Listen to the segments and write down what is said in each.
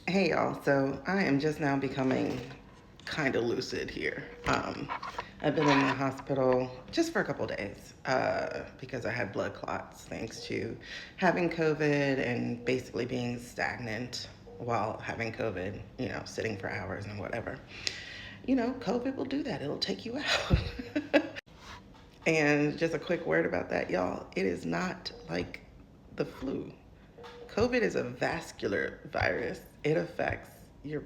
Hey y'all, so I am just now becoming kind of lucid here. I've been in the hospital just for a couple days because I had blood clots thanks to having COVID and basically being stagnant while having COVID, sitting for hours and whatever. COVID will do that, it'll take you out. And just a quick word about that, y'all. It is not like the flu. COVID is a vascular virus. It affects your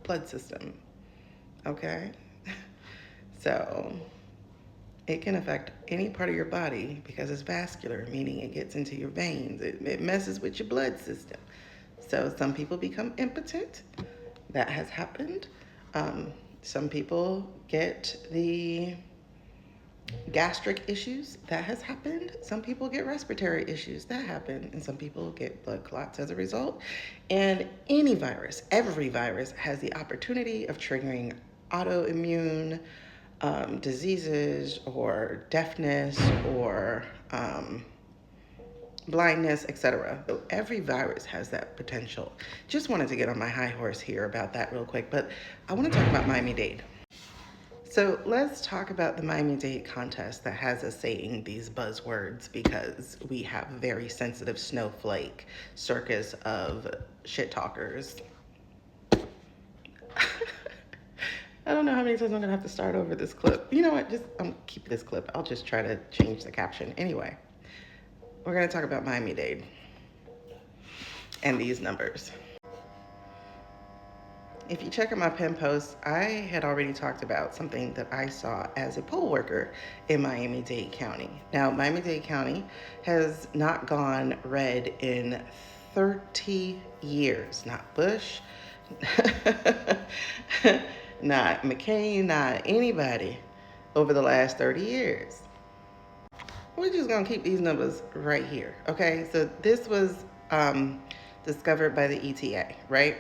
blood system, okay? So it can affect any part of your body because it's vascular, meaning it gets into your veins. It messes with your blood system. So some people become impotent. That has happened. Some people get the gastric issues. That has happened. Some people get respiratory issues. That happen. And some people get blood clots as a result. And any virus, every virus has the opportunity of triggering autoimmune diseases or deafness or blindness, etc. So every virus has that potential. Just wanted to get on my high horse here about that real quick, but I want to talk about Miami-Dade. So let's talk about the Miami-Dade contest that has us saying these buzzwords because we have a very sensitive snowflake circus of shit talkers. I don't know how many times I'm gonna have to start over this clip. You know what? Just keep this clip. I'll just try to change the caption. Anyway, we're gonna talk about Miami-Dade and these numbers. If you check out my pen post, I had already talked about something that I saw as a poll worker in Miami-Dade County. Now, Miami-Dade County has not gone red in 30 years. Not Bush, not McCain, not anybody over the last 30 years. We're just gonna keep these numbers right here, okay? So this was discovered by the ETA, right?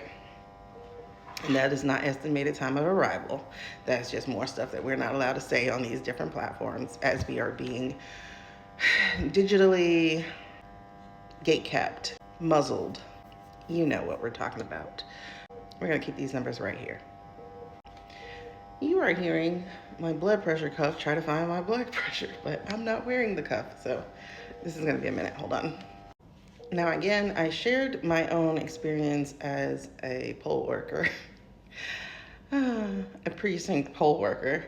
And that is not estimated time of arrival. That's just more stuff that we're not allowed to say on these different platforms as we are being digitally gate kept, muzzled. You know what we're talking about. We're going to keep these numbers right here. You are hearing my blood pressure cuff try to find my blood pressure, but I'm not wearing the cuff, so this is going to be a minute. Hold on. Now, again, I shared my own experience as a poll worker. A precinct poll worker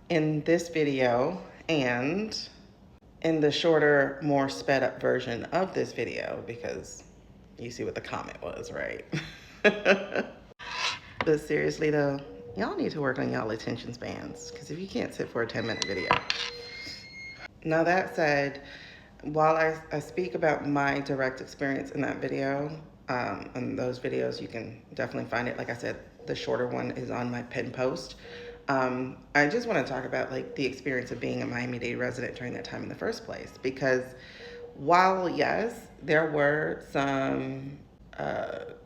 in this video and in the shorter, more sped up version of this video because you see what the comment was, right? But seriously though, y'all need to work on y'all attention spans because if you can't sit for a 10-minute video. Now that said, while I speak about my direct experience in that video, in those videos, you can definitely find it. Like I said, the shorter one is on my pin post. I just want to talk about like the experience of being a Miami-Dade resident during that time in the first place. Because while yes, there were some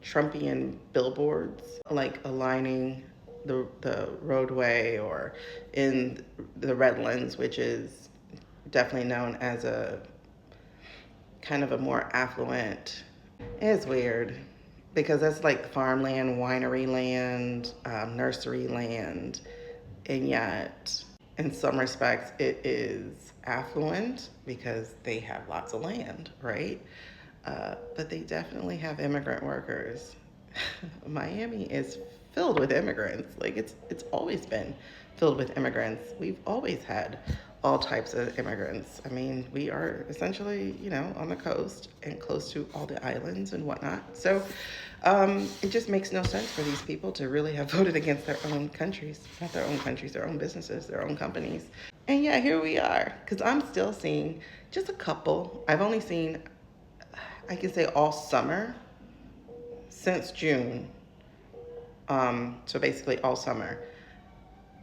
Trumpian billboards like aligning the roadway or in the Redlands, which is definitely known as a kind of a more affluent. It's weird because that's like farmland, winery land, nursery land, and yet in some respects it is affluent because they have lots of land, right? But they definitely have immigrant workers. Miami is filled with immigrants. Like it's always been filled with immigrants. We've always had all types of immigrants. I mean, we are essentially, on the coast and close to all the islands and whatnot. So it just makes no sense for these people to really have voted against their own countries, not their own countries, their own businesses, their own companies. And yeah, here we are, because I'm still seeing just a couple. I've only seen, I can say all summer, since June, so basically all summer,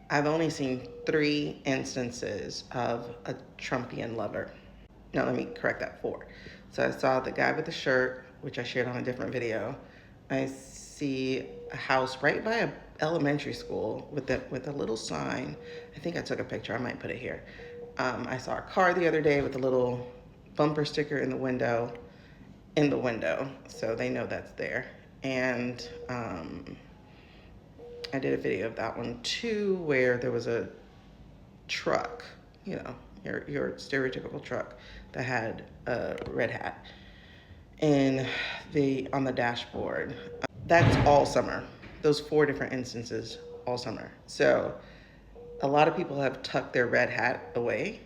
I've only seen 3 instances of a Trumpian lover. No, let me correct that, 4. So I saw the guy with the shirt, which I shared on a different video. I see a house right by a elementary school with a little sign. I think I took a picture. I might put it here. I saw a car the other day with a little bumper sticker in the window, so they know that's there. And I did a video of that one too, where there was a truck, you know, your stereotypical truck that had a red hat and on the dashboard. That's all summer. Those 4 different instances all summer. So a lot of people have tucked their red hat away.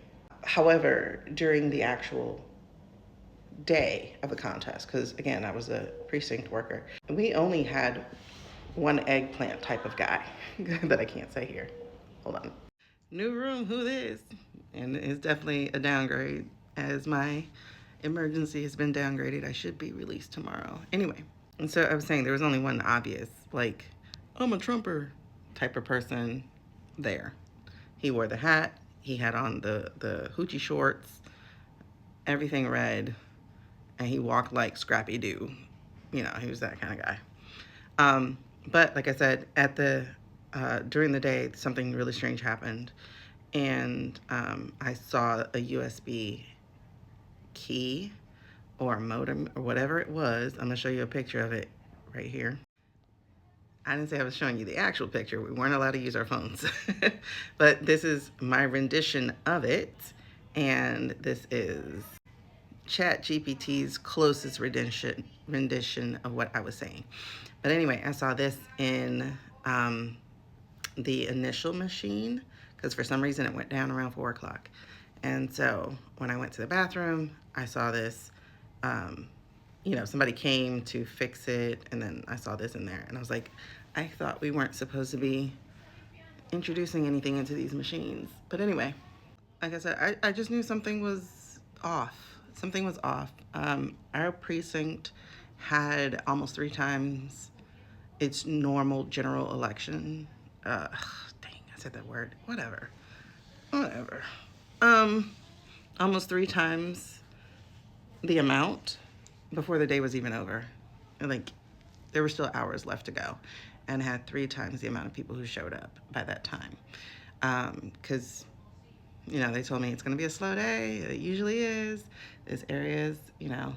However, during the actual day of the contest, because again, I was a precinct worker, we only had one eggplant type of guy that I can't say here. Hold on. New room, who this? And it's definitely a downgrade, as my emergency has been downgraded. I should be released tomorrow. Anyway, and so I was saying there was only one obvious, like, I'm a Trumper type of person there. He wore the hat, he had on the hoochie shorts, everything red, and he walked like Scrappy Doo. You know, he was that kind of guy. But like I said, during the day, something really strange happened, and I saw a USB key or a modem or whatever it was. I'm gonna show you a picture of it right here. I didn't say I was showing you the actual picture. We weren't allowed to use our phones. But this is my rendition of it, and this is ChatGPT's closest rendition of what I was saying. But anyway, I saw this in the initial machine, because for some reason it went down around 4 o'clock. And so when I went to the bathroom, I saw this, you know, somebody came to fix it, and then I saw this in there. And I was like, I thought we weren't supposed to be introducing anything into these machines. But anyway, like I said, I just knew something was off. Something was off. Our precinct had almost 3 times its normal general election. Dang, I said that word. Whatever. Almost 3 times the amount before the day was even over. Like, there were still hours left to go, and had 3 times the amount of people who showed up by that time. Because, you know, they told me it's going to be a slow day. It usually is. This area is, you know,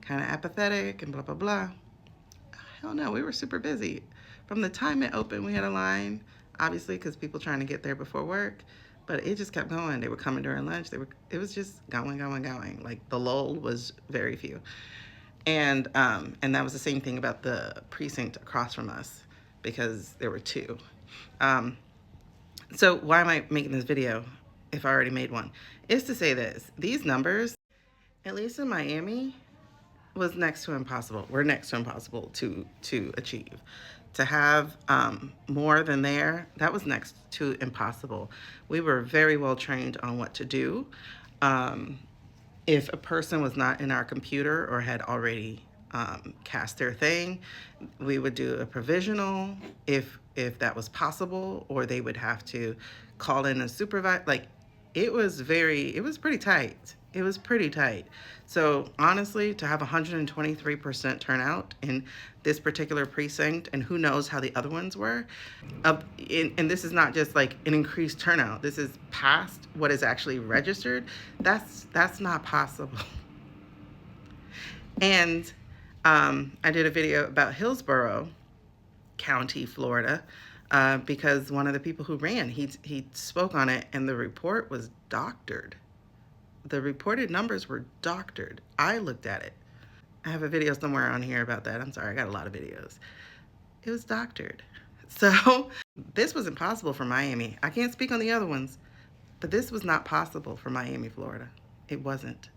kind of apathetic and blah, blah, blah. Hell no, we were super busy. From the time it opened, we had a line, obviously, because people trying to get there before work. But it just kept going. They were coming during lunch. It was just going. Like, the lull was very few. And that was the same thing about the precinct across from us, because there were 2. So why am I making this video if I already made one? Is to say this: these numbers, at least in Miami, was next to impossible. We're next to impossible to achieve. To have more than there, that was next to impossible. We were very well trained on what to do. If a person was not in our computer or had already cast their thing, we would do a provisional if that was possible, or they would have to call in a supervisor. Like, it was pretty tight. It was pretty tight. So honestly, to have 123% turnout in this particular precinct, and who knows how the other ones were, and this is not just like an increased turnout, this is past what is actually registered, that's not possible. And I did a video about Hillsborough County, Florida, because one of the people who ran, he spoke on it, and the report was doctored. The reported numbers were doctored. I looked at it. I have a video somewhere on here about that. I'm sorry, I got a lot of videos. It was doctored. So this was impossible for Miami. I can't speak on the other ones, but this was not possible for Miami, Florida. It wasn't.